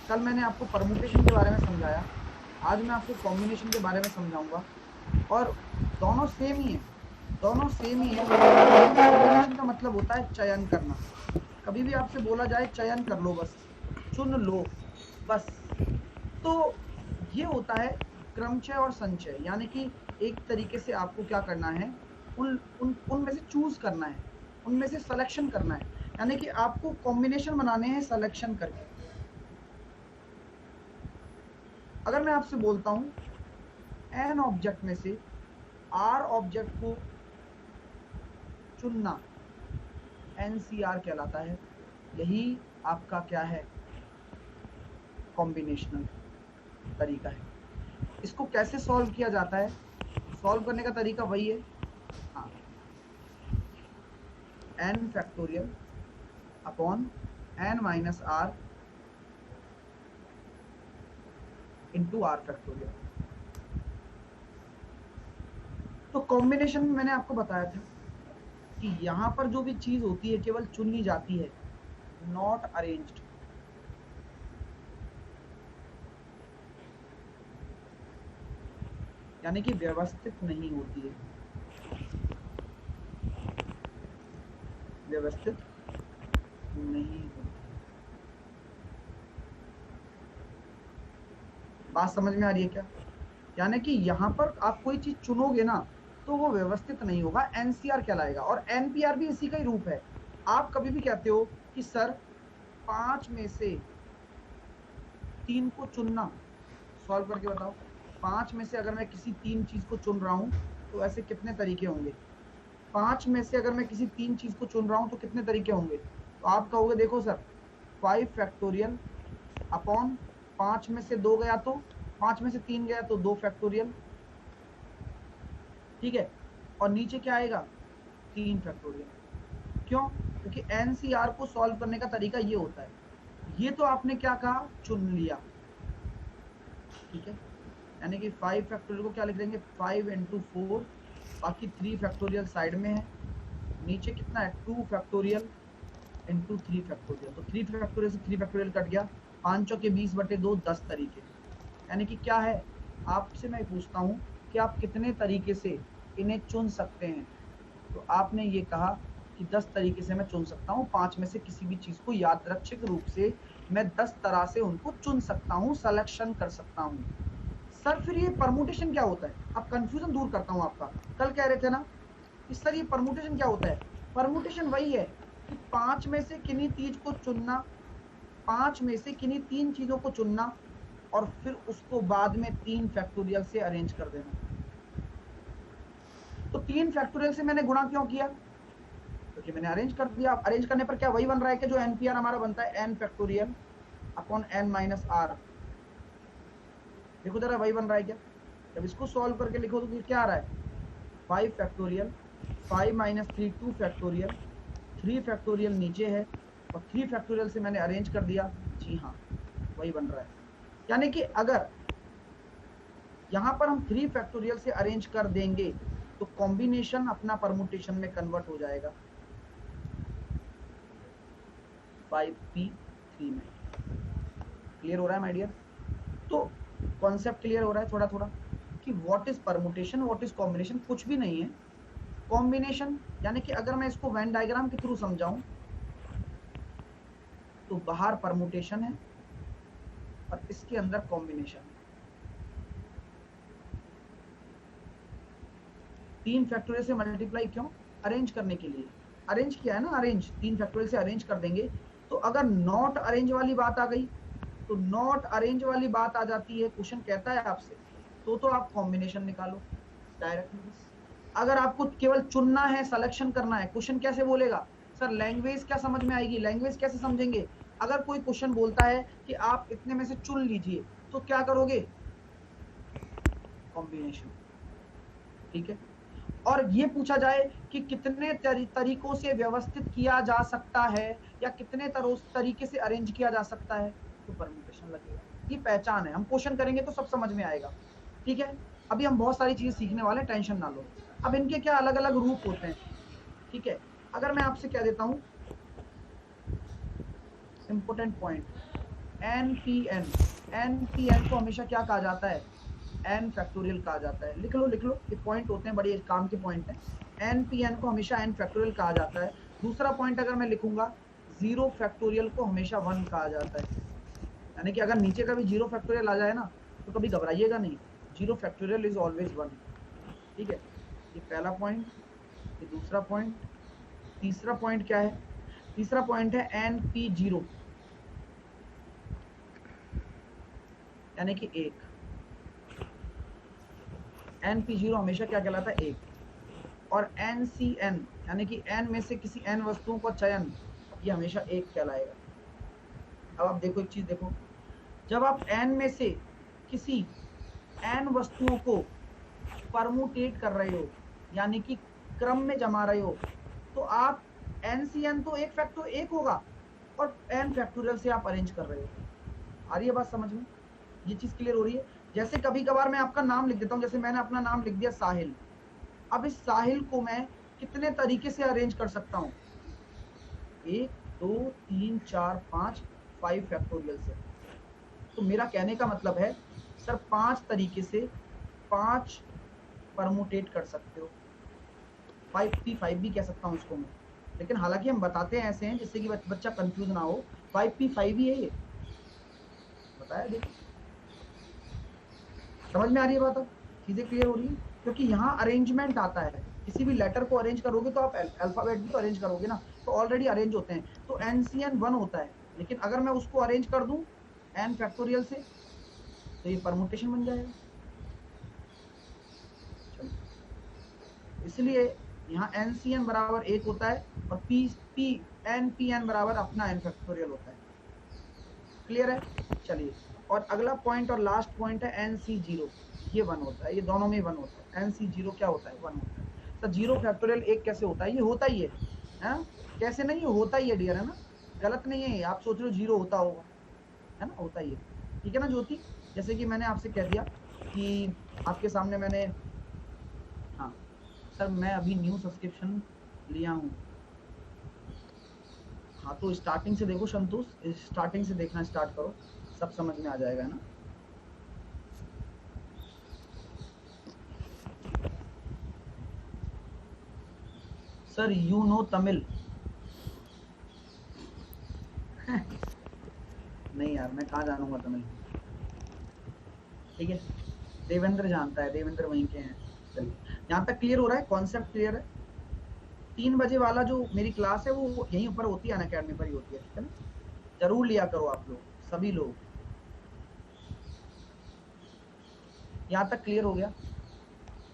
कल मैंने आपको परमुटेशन के बारे में समझाया, आज मैं आपको कॉम्बिनेशन के बारे में समझाऊंगा, और दोनों सेम ही है, दोनों सेम ही है। कॉम्बिनेशन का मतलब होता है चयन करना। कभी भी आपसे बोला जाए चयन कर लो, बस चुन लो बस, तो ये होता है क्रमचय और संचय। यानी कि एक तरीके से आपको क्या करना है, उनमें से चूज करना है, उनमें से सिलेक्शन करना है। यानी कि आपको कॉम्बिनेशन बनाने हैं सिलेक्शन करके। अगर मैं आपसे बोलता हूं एन ऑब्जेक्ट में से आर ऑब्जेक्ट को चुनना, एनसीआर कहलाता है। यही आपका क्या है, कॉम्बिनेशनल तरीका है। इसको कैसे सॉल्व किया जाता है, सॉल्व करने का तरीका वही है, हाँ, n factorial upon n minus r into r factorial. तो कॉम्बिनेशन में मैंने आपको बताया था कि यहां पर जो भी चीज होती है केवल चुनी जाती है, नॉट अरेंज्ड। यानी कि व्यवस्थित नहीं होती है, व्यवस्थित नहीं होती। बात समझ में आ रही है क्या? यानी कि यहां पर आप कोई चीज चुनोगे ना तो वो व्यवस्थित नहीं होगा, एनसीआर कहलाएगा। और एनपीआर भी इसी का ही रूप है। आप कभी भी कहते हो कि सर 5 में से 3 को चुनना, सॉल्व करके बताओ। 5 में से अगर मैं किसी 3 चीज को चुन रहा हूं तो ऐसे कितने तरीके होंगे? 5 में से अगर मैं किसी 3 चीज को चुन रहा हूं तो कितने तरीके होंगे? तो आप कहोगे देखो सर 5 फैक्टोरियल अपॉन 5 में से 2 गया तो 5 में से 3 गया तो 2 फैक्टोरियल, ठीक है। और नीचे क्या आएगा? 3 फैक्टोरियल। क्यों? क्योंकि एनसीआर को सॉल्व करने का तरीका ये होता है। ये तो आपने क्या कहा, चुन लिया, ठीक है। यानी कि 5 फैक्टोरियल को क्या लिख देंगे, 5 इंटू 4, बाकी 3 फैक्टोरियल साइड में है। नीचे कितना है, 2 फैक्टोरियल इंटू 3 फैक्टोरियल। तो 3 फैक्टोरियल से 3 फैक्टोरियल कट गया, 5 के 20/2, 10 तरीके। यानी कि क्या है, आपसे मैं पूछता हूं कि आप कितने तरीके से इन्हें चुन सकते हैं, तो आपने ये कहा कि 10 तरीके से मैं चुन सकता हूं। 5 में से किसी भी चीज को यादृच्छिक रूप से मैं 10 तरह से उनको चुन सकता हूं, सिलेक्शन कर सकता हूं। सर फिर ये परमुटेशन क्या होता है? अब कंफ्यूजन दूर करता हूं आपका। कल कह रहे थे ना कि सर ये परमुटेशन क्या होता है? परमुटेशन वही है कि 5 में से किन्हीं चीज को चुनना, 5 में से किन्हीं 3 चीजों को चुनना और फिर उसको बाद में 3 फैक्टोरियल से अरेंज कर देना। तो 3 फैक्टोरियल से मैंने गुणा क्यों किया? क्योंकि मैंने अरेंज कर दिया। अरेंज करने पर क्या वही बन रहा है कि जो एनपीआर हमारा बनता है, n factorial upon n minus r. देखो जरा वही बन रहा है क्या? जब इसको सॉल्व करके लिखो तो क्या आ रहा है, 5 फैक्टोरियल, 5 माइनस 3 2 फैक्टोरियल, 3 फैक्टोरियल नीचे है और 3 फैक्टोरियल से मैंने अरेंज कर दिया। जी हाँ, वही बन रहा है। यानी कि अगर यहां पर हम 3 फैक्टोरियल से अरेंज कर देंगे तो कॉम्बिनेशन अपना परमुटेशन में कन्वर्ट हो जाएगा 5p3 में। क्लियर हो रहा है माय डियर? तो कॉन्सेप्ट क्लियर हो रहा है थोड़ा थोड़ा कि what is permutation, what is combination? कुछ भी नहीं है। कॉम्बिनेशन यानी कि अगर मैं इसको वेन डायग्राम के थ्रू समझाऊं तो बाहर परमुटेशन है और इसके अंदर कॉम्बिनेशन है। 3 फैक्टोरियल से मल्टीप्लाई क्यों? अरेंज करने के लिए। अरेंज किया है ना, अरेंज 3 फैक्टोरियल से अरेंज कर देंगे। तो अगर नॉट अरेंज वाली बात आ गई, तो नॉट अरेंज वाली बात आ जाती है, क्वेश्चन कहता है आपसे, तो आप कॉम्बिनेशन निकालो डायरेक्टली बस। अगर आपको केवल चुनना है, सिलेक्शन करना है, क्वेश्चन कैसे बोलेगा? सर लैंग्वेज क्या समझ में आएगी, लैंग्वेज कैसे समझेंगे? अगर कोई क्वेश्चन बोलता है कि आप इतने में से चुन लीजिए, तो क्या करोगे? कॉम्बिनेशन, ठीक है। और ये पूछा जाए कि कितने तरीकों से व्यवस्थित किया जा सकता है या कितने तरीके से अरेंज किया जा सकता है, तो परम्यूटेशन लगेगा। ये पहचान है, हम क्वेश्चन करेंगे तो सब समझ में आएगा, ठीक है। अभी हम बहुत सारी चीजें सीखने वाले, टेंशन ना लो। अब इनके क्या अलग अलग रूप होते हैं, ठीक है। अगर मैं आपसे कह देता हूं इंपोर्टेंट पॉइंट, एन को हमेशा क्या कहा जाता है, एन फैक्टोरियल कहा जाता है। लिख लो ये पॉइंट होते हैं, बड़े काम के पॉइंट हैं। एन को हमेशा एन फैक्टोरियल कहा जाता है। दूसरा पॉइंट अगर मैं लिखूंगा, जीरो फैक्टोरियल को हमेशा वन कहा जाता है। यानी कि अगर नीचे का भी जीरो फैक्टोरियल आ जाए ना तो कभी घबराइएगा नहीं, zero factorial is always one. ठीक है, ये पहला पॉइंट, ये दूसरा पॉइंट। तीसरा पॉइंट क्या है, तीसरा पॉइंट है एन पी जीरो, यानी कि एक। एन पी जीरो हमेशा क्या कहलाता है, एक। और एन सी एन यानी कि एन में से किसी एन वस्तुओं का चयन, ये हमेशा एक कहलाएगा। अब आप देखो एक चीज देखो, जब आप एन में से किसी एन वस्तुओं को परमुटेट कर रहे हो, यानी कि क्रम में जमा रहे हो, तो आप एन सी एन तो एक फैक्टर एक होगा और एन फैक्टोरियल से आप अरेंज कर रहे हो। आ रही है बात समझ में, ये चीज क्लियर हो रही है। जैसे कभी कभार मैं आपका नाम लिख देता हूं, जैसे मैंने अपना नाम लिख दिया साहिल। अब इस साहिल को मैं कितने तरीके से अरेंज कर सकता हूं, 1 2 3 4 5 5 फैक्टोरियल से। तो मेरा कहने का मतलब है सर 5 तरीके से 5 परमुटेट कर सकते हो। 5p5 भी कह सकता हूं इसको मैं, लेकिन हालांकि हम बताते हैं ऐसे हैं जिससे कि बच्चा कंफ्यूज ना हो। 5p5 ही है ये, बताया देखो। समझ में आ रही है बात, अब चीजें क्लियर हो रही है। क्योंकि यहाँ अरेंजमेंट आता है, किसी भी लेटर को अरेंज करोगे तो आप अल्फाबेट भी तो अरेंज करोगे ना, तो ऑलरेडी अरेंज होते हैं। तो एनसीएन वन होता है, लेकिन अगर मैं उसको अरेंज कर दूं एन फैक्टोरियल से तो ये परमुटेशन बन जाएगा। चलो, इसलिए यहाँ एनसीएन बराबर एक होता है और पी एन पी एन बराबर अपना एन फैक्टोरियल होता है। क्लियर है, चलिए। और अगला पॉइंट और लास्ट पॉइंट है एन सी जीरो, ये वन होता है, ये दोनों में वन होता है। एन सी जीरो क्या होता है, वन होता है। तो जीरो फैक्टोरियल एक कैसे होता है, ये होता ही है, कैसे नहीं, ये होता ही है डियर, है ना, गलत नहीं है। आप सोच रहे हो जीरो होता होगा, है ना, होता ही है। ठीक है ना ज्योति, जैसे कि मैंने आपसे कह दिया कि आपके सामने मैंने, हाँ सर मैं अभी न्यू सब्सक्रिप्शन लिया हूँ। हाँ तो स्टार्टिंग से देखो संतोष, स्टार्टिंग से देखना स्टार्ट करो, सब समझ में आ जाएगा, है ना। सर यू नो तमिल नहीं यार, मैं कहाँ जानूंगा तमिल। ठीक है, देवेंद्र जानता है, देवेंद्र वहीं के हैं। चलिए, यहाँ तक क्लियर हो रहा है, कॉन्सेप्ट क्लियर है। 3 बजे वाला जो मेरी क्लास है वो यहीं ऊपर होती है, अनअकैडमी पर ही होती है, ठीक है ना। जरूर लिया करो आप लोग, सभी लोग। यहाँ तक क्लियर हो गया,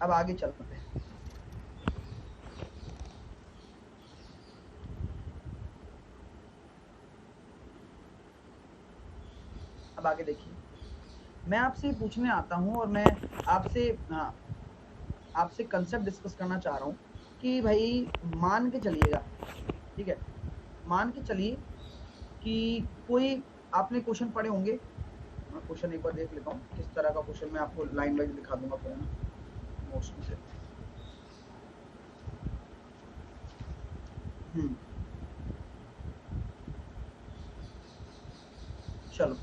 अब आगे चलते हैं। अब आगे देखिए, मैं आपसे पूछने आता हूँ और मैं आपसे, हाँ आपसे कंसेप्ट डिस्कस करना चाह रहा हूँ कि भाई मान के चलिएगा, ठीक है, मान के चलिए कि कोई, आपने क्वेश्चन पढ़े होंगे, मैं क्वेश्चन एक बार देख लेता हूँ किस तरह का क्वेश्चन, मैं आपको लाइन वाइज दिखा दूंगा फिर, है ना, मोशन से। चलो,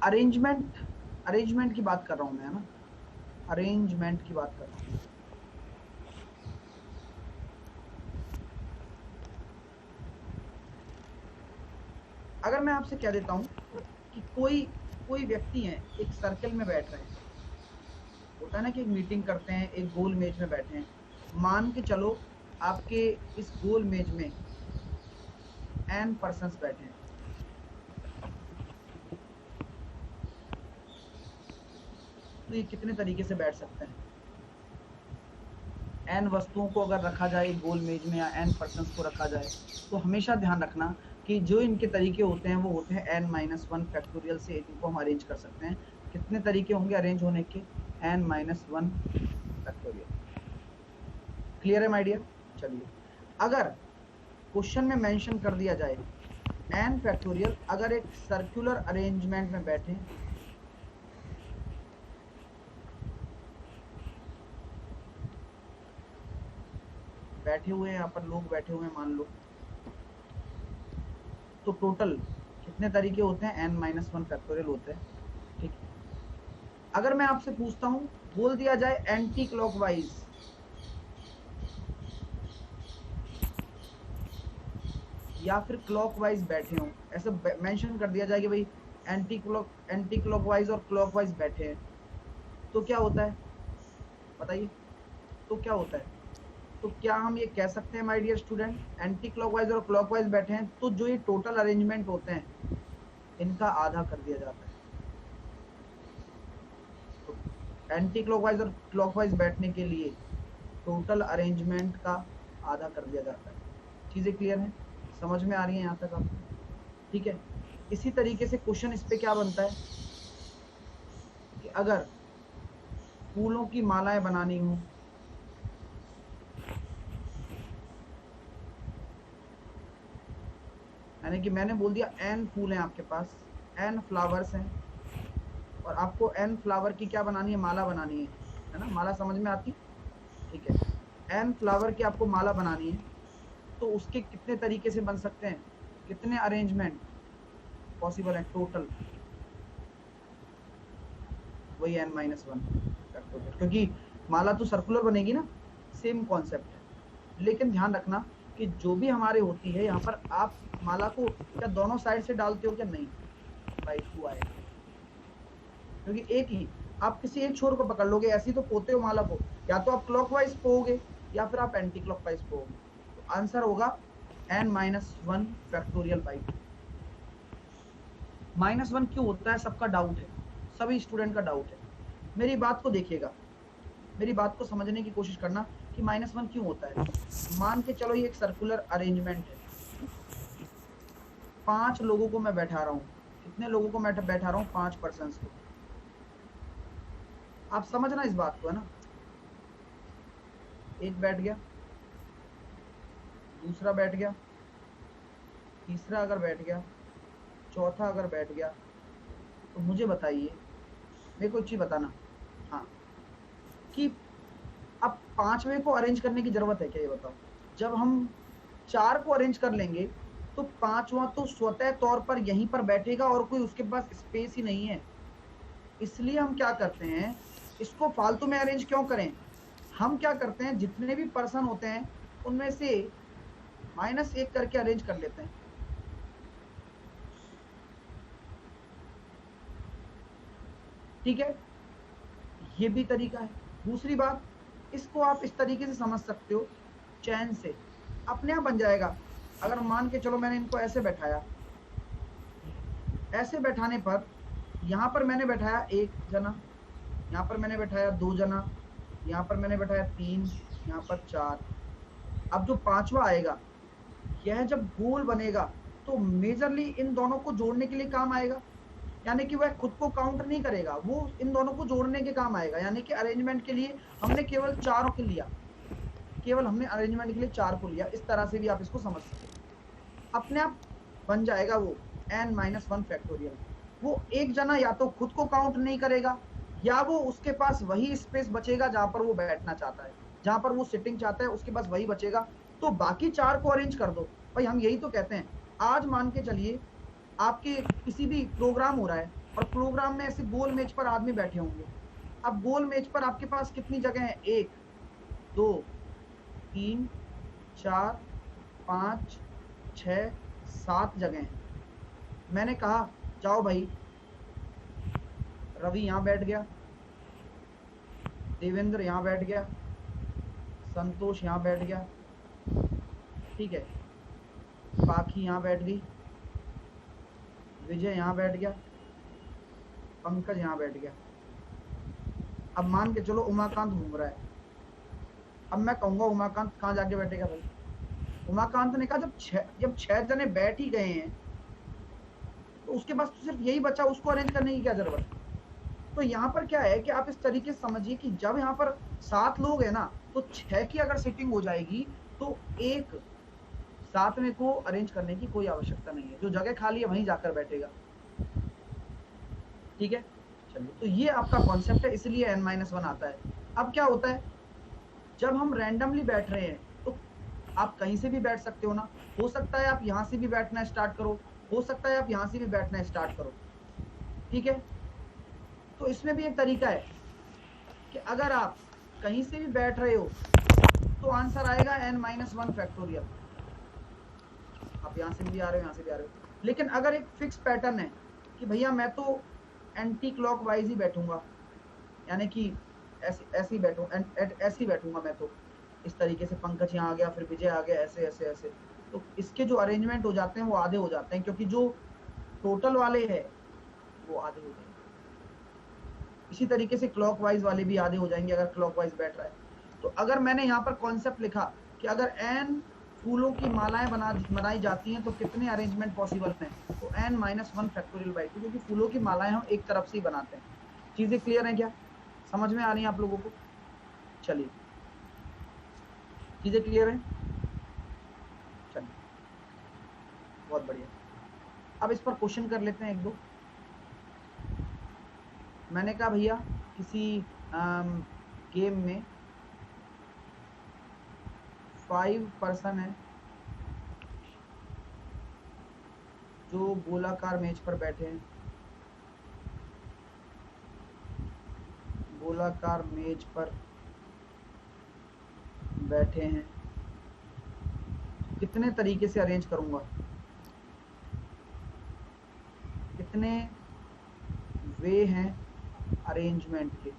अरेंजमेंट की बात कर रहा हूँ मैं, है ना, अरेंजमेंट की बात कर रहा हूँ। अगर मैं आपसे कह देता हूँ कि कोई व्यक्ति है, एक सर्कल में बैठ रहे हैं, होता है ना कि एक मीटिंग करते हैं, एक गोल मेज में बैठे हैं। मान के चलो आपके इस गोल मेज में n पर्सन्स बैठे हैं। तो ये कितने तरीके से बैठ सकते हैं, n वस्तुओं को अगर रखा जाए गोल मेज में या n पर्सन्स को रखा जाए, तो हमेशा ध्यान रखना कि जो इनके तरीके होते हैं वो होते हैं n-1 फैक्टोरियल से इनको हम अरेंज कर सकते हैं। कितने तरीके होंगे अरेंज होने के, n-1 फैक्टोरियल। क्लियर है माय डियर। चलिए, अगर क्वेश्चन में मेंशन कर दिया जाए n फैक्टोरियल अगर एक सर्कुलर अरेंजमेंट में बैठे, हुए हैं यहाँ पर लोग बैठे हुए हैं मान लो, तो टोटल कितने तरीके होते हैं, n-1 फैक्टोरियल होते हैं, ठीक है। अगर मैं आपसे पूछता हूं, बोल दिया जाए एंटी क्लॉकवाइज, या फिर क्लॉकवाइज बैठे हों, ऐसे मेंशन कर दिया जाए कि भाई एंटी क्लॉकवाइज और क्लॉकवाइज बैठे हैं, तो क्या होता है बताइए, तो क्या होता है? तो क्या हम ये कह सकते हैं my dear student, anti clockwise और क्लॉकवाइज बैठे हैं तो जो ये टोटल अरेंजमेंट होते हैं इनका आधा कर दिया जाता है। तो एंटी क्लॉकवाइज और क्लॉकवाइज बैठने के लिए टोटल अरेंजमेंट का आधा कर दिया जाता है। चीजें क्लियर हैं, समझ में आ रही है यहाँ तक आपको? ठीक है। इसी तरीके से क्वेश्चन इस पे क्या बनता है कि अगर फूलों की मालाएं बनानी हो, यानी कि मैंने बोल दिया n फूल हैं आपके पास, n फ्लावर्स हैं, और आपको n फ्लावर की क्या बनानी है, माला बनानी है ना? माला समझ में आती? ठीक है। n फ्लावर की आपको माला बनानी है, तो उसके कितने तरीके से बन सकते हैं, कितने अरेंजमेंट पॉसिबल है टोटल? वही n-1 फैक्टोरियल, क्योंकि माला तो सर्कुलर बनेगी ना, सेम कॉन्सेप्ट है। लेकिन ध्यान रखना कि जो भी हमारे होती है यहाँ पर, आप माला को क्या दोनों साइड से डालते हो क्या? नहीं, बाई 2 आएगा, क्योंकि एक ही, आप किसी एक छोर को पकड़ लोगे, ऐसी तो पोते हो माला को, या तो आप क्लॉकवाइज पोओगे या फिर आप एंटी क्लॉकवाइज पोओगे। तो आंसर होगा n-1 फैक्टोरियल बाई 2। -1 क्यों होता है, सबका डाउट है, सभी स्टूडेंट का डाउट है। मेरी बात को देखिएगा, मेरी बात को समझने की कोशिश करना कि -1 क्यों होता है। मान के चलो ये एक सर्कुलर अरेंजमेंट है, 5 लोगों को मैं बैठा रहा हूँ। कितने लोगों को मैं बैठा रहा हूँ? 5 पर्सन्स को। आप समझना इस बात को, है ना? एक बैठ गया, दूसरा बैठ गया, तीसरा अगर बैठ गया, चौथा अगर बैठ गया, तो मुझे बताइए, मेरे को एक चीज बताना, हाँ, कि अब 5वें को अरेंज करने की जरूरत है क्या, ये बताओ? जब हम 4 को अरेंज कर लेंगे तो 5वां तो स्वतः तौर पर यहीं पर बैठेगा और कोई उसके पास स्पेस ही नहीं है। इसलिए हम क्या करते हैं, इसको फालतू में अरेंज क्यों करें? हम क्या करते हैं, जितने भी पर्सन होते हैं उनमें से -1 करके अरेंज कर लेते हैं। ठीक है, ये भी तरीका है। दूसरी बात, इसको आप इस तरीके से समझ सकते हो, चैन से अपने आप बन जाएगा। अगर मान के चलो मैंने इनको ऐसे बैठाया, ऐसे बैठाने पर यहाँ पर मैंने बैठाया 1 जना, यहाँ पर मैंने बैठाया 2 जना, यहाँ पर मैंने बैठाया 3, यहाँ पर 4। अब जो 5वां आएगा, यह जब गोल बनेगा तो मेजरली इन दोनों को जोड़ने के लिए काम आएगा, यानी कि वह खुद को काउंट नहीं करेगा, वो इन दोनों को जोड़ने के काम आएगा। यानी कि अरेंजमेंट के लिए हमने केवल 4 को लिया, केवल हमने अरेंजमेंट के लिए 4 को लिया। इस तरह से भी आप इसको समझ सकते हो। अपने आप बन जाएगा वो n-1 फैक्टोरियल। वो एक जना या तो खुद को काउंट नहीं करेगा, या वो उसके पास वही स्पेस बचेगा जहां पर वो बैठना चाहता है, जहां पर वो सिटिंग चाहता है उसके पास वही बचेगा, तो बाकी 4 को अरेंज कर दो। भाई हम यही तो कहते हैं। आज मान के चलिए आपके किसी भी प्रोग्राम हो रहा है, और प्रोग्राम में ऐसे गोल मेज पर आदमी बैठे होंगे। अब गोल मेज पर आपके पास कितनी जगह है? 1 2 3 4 5 6 7 जगह हैं। मैंने कहा जाओ भाई, रवि यहाँ बैठ गया, देवेंद्र यहाँ बैठ गया, संतोष यहाँ बैठ गया, ठीक है, पाखी यहाँ बैठ गई, विजय यहाँ बैठ गया, पंकज यहाँ बैठ गया। अब मान के चलो उमाकांत घूम रहा है। अब मैं कहूंगा उमाकांत कहाँ जाके बैठेगा भाई? उमाकांत ने कहा जब 6 जने बैठ ही गए हैं तो उसके पास तो सिर्फ यही बचा, उसको अरेंज करने की क्या जरूरत है? तो यहाँ पर क्या है कि आप इस तरीके से समझिए कि जब यहाँ पर 7 लोग है ना, तो 6 की अगर सिटिंग हो जाएगी तो एक 7वें को अरेंज करने की कोई आवश्यकता नहीं है, जो जगह खाली है वहीं जाकर बैठेगा। ठीक है, चलिए, तो ये आपका कॉन्सेप्ट है, इसलिए n-1 आता है। अब क्या होता है, जब हम रैंडमली बैठ रहे हैं तो आप कहीं से भी बैठ सकते हो ना। हो सकता है आप यहाँ से भी बैठना स्टार्ट करो, हो सकता है आप यहाँ से भी बैठना स्टार्ट करो, ठीक है। तो इसमें भी एक तरीका है कि अगर आप कहीं से भी बैठ रहे हो तो आंसर आएगा n-1 फैक्टोरियल। आप यहाँ से भी आ रहे हो, यहाँ से भी आ रहे हो, लेकिन अगर एक फिक्स पैटर्न है कि भैया मैं तो एंटी क्लॉकवाइज ही बैठूंगा, यानी कि ऐसे ही बैठूं, ऐसे ही बैठूंगा मैं, तो इस तरीके से पंकज यहाँ आ गया, फिर विजय आ गया, ऐसे ऐसे ऐसे, तो इसके जो अरेंजमेंट हो जाते हैं वो आधे हो जाते हैं, क्योंकि जो टोटल वाले हैं वो आधे हो जाएंगे। इसी तरीके से क्लॉकवाइज वाले भी आधे हो जाएंगे अगर क्लॉकवाइज बैठ रहा है। तो अगर मैंने यहाँ पर कॉन्सेप्ट लिखा कि अगर n फूलों की मालाएं बनाई जाती हैं तो कितने अरेंजमेंट पॉसिबल हैं, तो n-1 फैक्टोरियल बाई 2, क्योंकि फूलों की मालाएं हम एक तरफ से ही बनाते हैं। चीजें क्लियर हैं क्या, समझ में आ रही हैं आप लोगों को? चलिए, चीजें क्लियर हैं, चलिए बहुत बढ़िया। अब इस पर क्वेश्चन कर लेते हैं एक दो। मैंने कहा भैया किसी गेम में 5 पर्सन है जो गोलाकार मेज पर बैठे हैं, गोलाकार मेज पर बैठे हैं, कितने तरीके से अरेंज करूंगा, कितने वे हैं अरेंजमेंट के,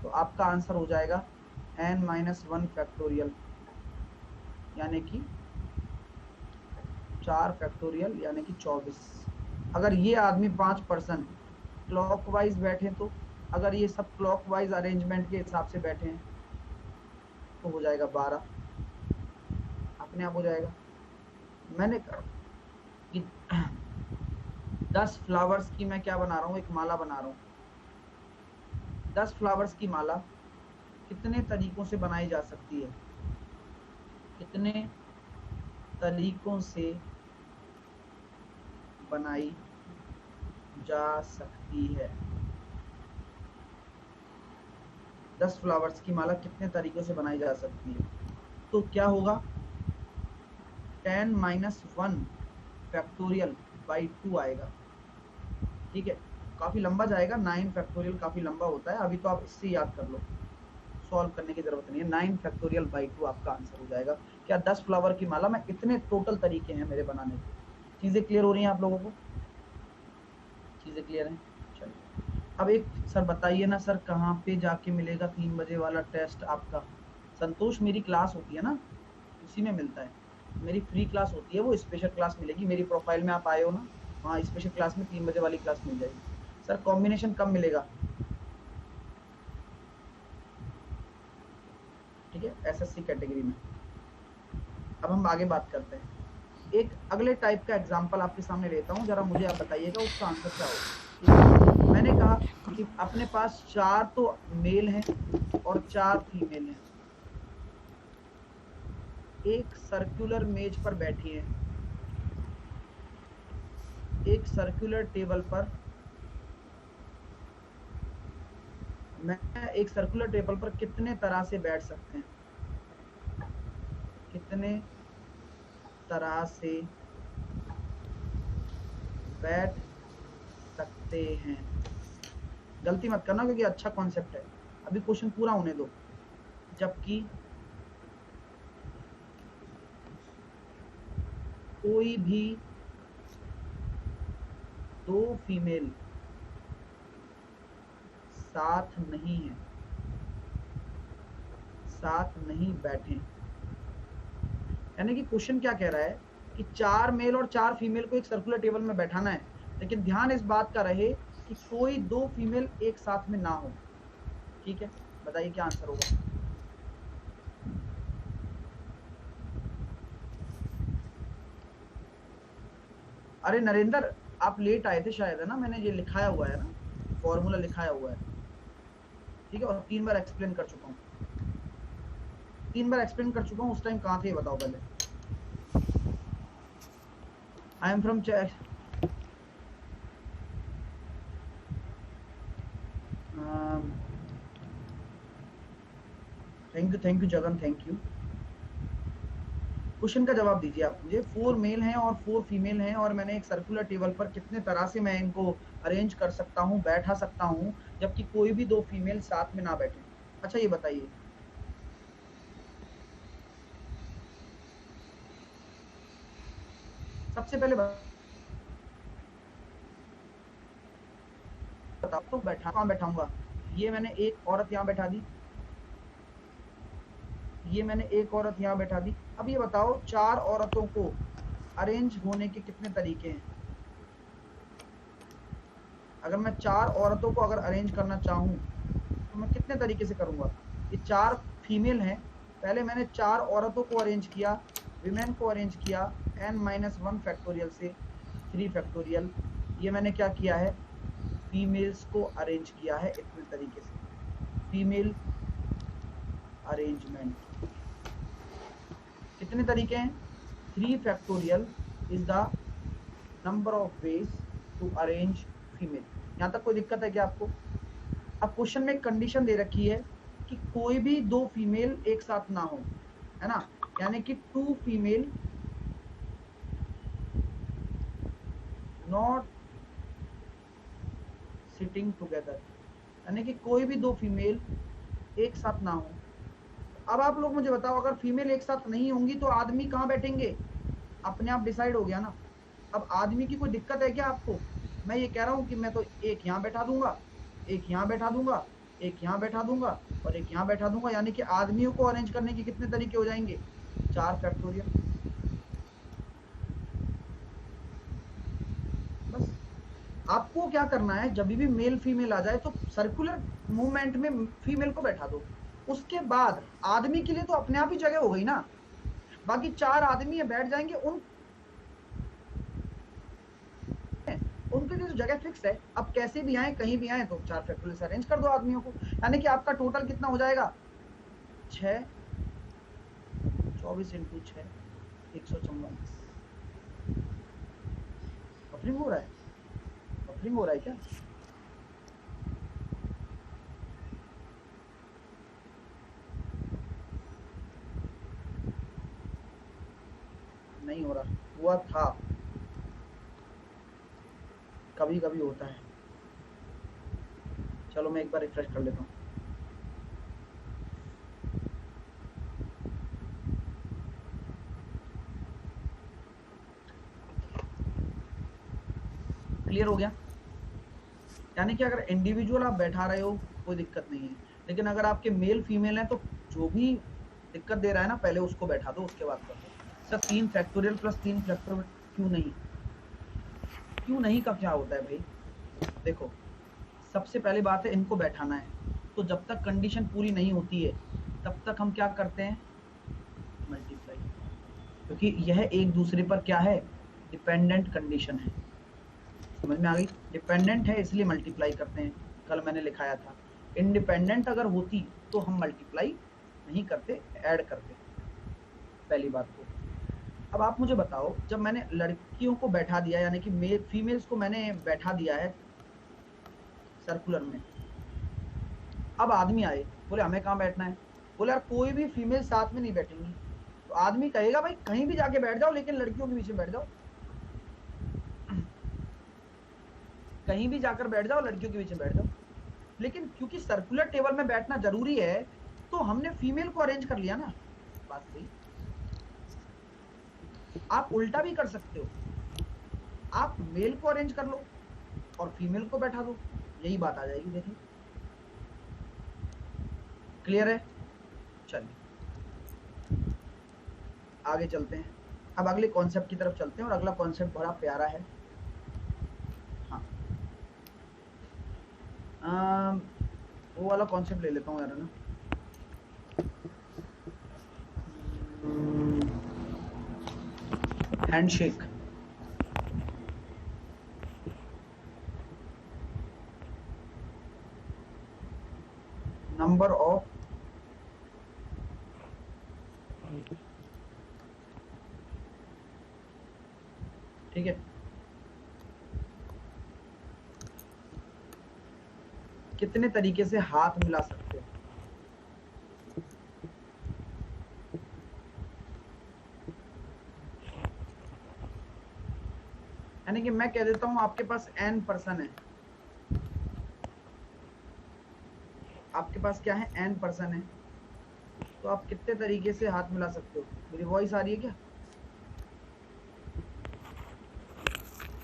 तो आपका आंसर हो जाएगा n-1 फैक्टोरियल, यानी कि 4 फैक्टोरियल, यानी कि 24। अगर ये आदमी 5 पर्सन क्लॉकवाइज बैठे, तो अगर ये सब क्लॉकवाइज अरेंजमेंट के हिसाब से बैठे हैं तो हो जाएगा 12, अपने आप हो जाएगा। मैंने कहा कि 10 फ्लावर्स की मैं क्या बना रहा हूँ, एक माला बना रहा हूँ। 10 फ्लावर्स की माला कितने तरीकों से बनाई जा सकती है, कितने तरीकों से बनाई जा सकती है, 10 फ्लावर्स की माला कितने तरीकों से बनाई जा सकती है, तो क्या होगा 10-1 फैक्टोरियल बाई 2 आएगा, ठीक है। काफी लंबा जाएगा, 9 फैक्टोरियल काफी लंबा होता है, अभी तो आप इससे याद कर लो, सॉल्व करने की जरूरत नहीं है। 9 फैक्टोरियल बाई 2 आपका आंसर हो जाएगा। क्या 10 फ्लावर की माला में इतने टोटल तरीके हैं मेरे बनाने के। चीजें क्लियर हो रही हैं आप लोगों को, चीजें क्लियर हैं? चलिए, अब एक सर बताइए ना सर, कहाँ पे जाके मिलेगा 3 बजे वाला टेस्ट आपका? संतोष, मेरी क्लास होती है ना, उसी में मिलता है, मेरी फ्री क्लास होती है, वो स्पेशल क्लास मिलेगी, मेरी प्रोफाइल में आप आए हो ना, वहाँ स्पेशल क्लास में 3 बजे वाली क्लास मिल जाएगी। सर कॉम्बिनेशन कब मिलेगा? ठीक है, एसएससी कैटेगरी में। अब हम आगे बात करते हैं, एक अगले टाइप का एग्जांपल आपके सामने लेता हूँ, जरा मुझे आप बताइएगा उसका आंसर क्या होगा। मैंने कहा कि अपने पास 4 तो मेल हैं और 4 फीमेल हैं, एक सर्कुलर मेज पर बैठी है, एक सर्कुलर टेबल पर, मैं एक सर्कुलर टेबल पर कितने तरह से बैठ सकते हैं, कितने तरह से बैठ सकते हैं। गलती मत करना क्योंकि अच्छा कॉन्सेप्ट है, अभी क्वेश्चन पूरा होने दो। जबकि कोई भी 2 फीमेल साथ नहीं है, साथ नहीं बैठे, यानी कि क्वेश्चन क्या कह रहा है कि 4 मेल और 4 फीमेल को एक सर्कुलर टेबल में बैठाना है, लेकिन ध्यान इस बात का रहे कि कोई 2 फीमेल एक साथ में ना हो। ठीक है, बताइए क्या आंसर होगा। अरे नरेंद्र, आप लेट आए थे शायद, है ना, मैंने ये लिखाया हुआ है ना, फॉर्मूला लिखाया हुआ है, ठीक है, और 3 बार एक्सप्लेन कर चुका हूँ, 3 बार एक्सप्लेन कर चुका हूँ। उस टाइम कहाँ थे बताओ पहले। I am from thank you Jagan, thank you. Question का जवाब दीजिए आप मुझे। 4 मेल हैं और 4 फीमेल हैं और मैंने एक सर्कुलर टेबल पर कितने तरह से मैं इनको अरेंज कर सकता हूँ, बैठा सकता हूँ, जबकि कोई भी 2 फीमेल साथ में ना बैठे। अच्छा ये बताइए, सबसे पहले बताओ तो बैठा कहाँ बैठाऊंगा? ये मैंने एक औरत यहाँ बैठा दी, ये मैंने एक औरत यहाँ बैठा दी। अब ये बताओ 4 औरतों को अरेंज होने के कितने तरीके हैं? अगर मैं 4 औरतों को अगर अरेंज करना चाहूँ तो मैं कितने तरीके से करूंगा? ये 4 फीमेल हैं, पहले मैंने 4 औरतों को अरेंज किया, विमेन को अरेंज किया n-1 फैक्टोरियल से 3 फैक्टोरियल। ये मैंने क्या किया है? फीमेल्स को अरेंज किया है इतने तरीके से, फीमेल अरेंजमेंट। कितने तरीके हैं? 3 factorial is the number of ways to arrange female. यहां तक कोई दिक्कत है क्या आपको? अब क्वेश्चन में एक कंडीशन दे रखी है कि कोई भी 2 फीमेल एक साथ ना हो, है ना, यानी कि 2 फीमेल नॉट सिटिंग टुगेदर, यानी कि कोई भी 2 फीमेल एक साथ ना हो। अब आप लोग मुझे बताओ, अगर फीमेल एक साथ नहीं होंगी तो आदमी कहाँ बैठेंगे? अपने आप डिसाइड हो गया ना। अब आदमी की कोई दिक्कत है क्या आपको? मैं ये कह रहा हूं कि मैं तो एक यहाँ बैठा दूंगा, एक यहाँ बैठा दूंगा, एक यहाँ बैठा दूंगा और एक यहाँ बैठा दूंगा, यानी कि आदमियों को अरेंज करने के कितने तरीके हो जाएंगे? 4 फैक्टोरियल। बस आपको क्या करना है, जब भी मेल फीमेल आ जाए तो सर्कुलर मूवमेंट में फीमेल को बैठा दो। उसके बाद आदमी के लिए तो अपने आप ही जगह हो गई ना। बाकी 4 आदमी है बैठ जाएंगे, उनके लिए तो जगह फिक्स है। अब कैसे भी आए, कहीं भी आए, तो 4 फैक्टोरियल से अरेंज कर दो आदमियों को, यानी कि आपका टोटल कितना हो जाएगा? 6, 24 इंटू 6, 144। बफरिंग हो रहा है? बफरिंग हो रहा है क्या? नहीं हो रहा, हुआ था, कभी कभी होता है। चलो मैं एक बार रिफ्रेश कर लेता हूँ। क्लियर हो गया? यानी कि अगर इंडिविजुअल आप बैठा रहे हो कोई दिक्कत नहीं है, लेकिन अगर आपके मेल फीमेल हैं तो जो भी दिक्कत दे रहा है ना, पहले उसको बैठा दो, उसके बाद कर दो। सर 3 फैक्टोरियल प्लस 3 फैक्टोरियल क्यों नहीं? क्यों नहीं का क्या होता है भाई? देखो, सबसे पहली बात है इनको बैठाना है, तो जब तक कंडीशन पूरी नहीं होती है तब तक हम क्या करते हैं? मल्टीप्लाई, क्योंकि यह एक दूसरे पर क्या है? डिपेंडेंट कंडीशन है। समझ में आ गई? डिपेंडेंट है इसलिए मल्टीप्लाई करते हैं, कल मैंने लिखाया था। इंडिपेंडेंट अगर होती तो हम मल्टीप्लाई नहीं करते, ऐड करते, पहली बात तो। अब आप मुझे बताओ, जब मैंने लड़कियों को बैठा दिया, यानी कि फीमेल्स को मैंने बैठा दिया है सर्कुलर में, अब आदमी आए, बोले हमें कहाँ बैठना है? बोले यार कोई भी फीमेल साथ में नहीं बैठेंगी। तो आदमी कहेगा भाई कहीं भी जाके बैठ जाओ, लेकिन लड़कियों के बीच में बैठ जाओ, कहीं भी जाकर बैठ जाओ, लड़कियों के बीच में बैठ जाओ। लेकिन क्योंकि सर्कुलर टेबल में बैठना जरूरी है, तो हमने फीमेल को अरेंज कर लिया ना। बात सही। आप उल्टा भी कर सकते हो, आप मेल को अरेंज कर लो और फीमेल को बैठा दो, यही बात आ जाएगी। देखिए क्लियर है? चलिए आगे चलते हैं। अब अगले कॉन्सेप्ट की तरफ चलते हैं, और अगला कॉन्सेप्ट बड़ा प्यारा है। हाँ, वो वाला कॉन्सेप्ट ले लेता हूँ यार, ना हैंडशेक। नंबर ऑफ ठीक है, कितने तरीके से हाथ मिला सकते हो? मैं कह देता हूं आपके पास n पर्सन है, आपके पास क्या है, n पर्सन है, तो आप कितने तरीके से हाथ मिला सकते हो? मेरी वॉइस आ रही है क्या?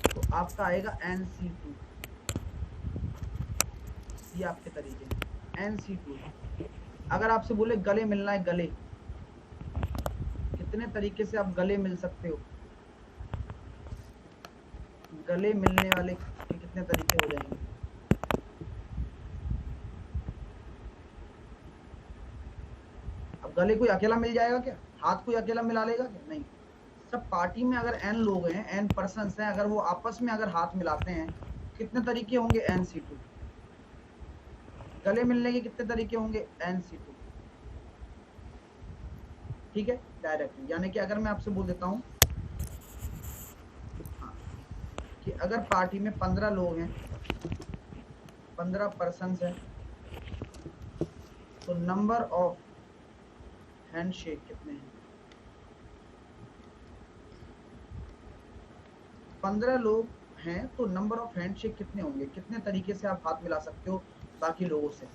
तो आपका आएगा NC2, ये आपके तरीके हैं NC2। अगर आपसे बोले गले मिलना है, गले, कितने तरीके से आप गले मिल सकते हो? गले मिलने वाले के कितने तरीके हो जाएंगे? अब गले कोई अकेला मिल जाएगा क्या? हाथ कोई अकेला मिला लेगा क्या? नहीं। सब पार्टी में अगर n लोग हैं, n पर्सन्स हैं, अगर वो आपस में अगर हाथ मिलाते हैं, कितने तरीके होंगे? NC2। गले मिलने के कितने तरीके होंगे? NC2। ठीक है, डायरेक्टली। यानी कि अगर मैं आपसे बोल देता हूं कि अगर पार्टी में 15 लोग हैं, 15 पर्सन्स हैं, तो नंबर ऑफ हैंडशेक कितने हैं? 15 लोग हैं तो नंबर ऑफ हैंडशेक कितने होंगे? कितने तरीके से आप हाथ मिला सकते हो बाकी लोगों से?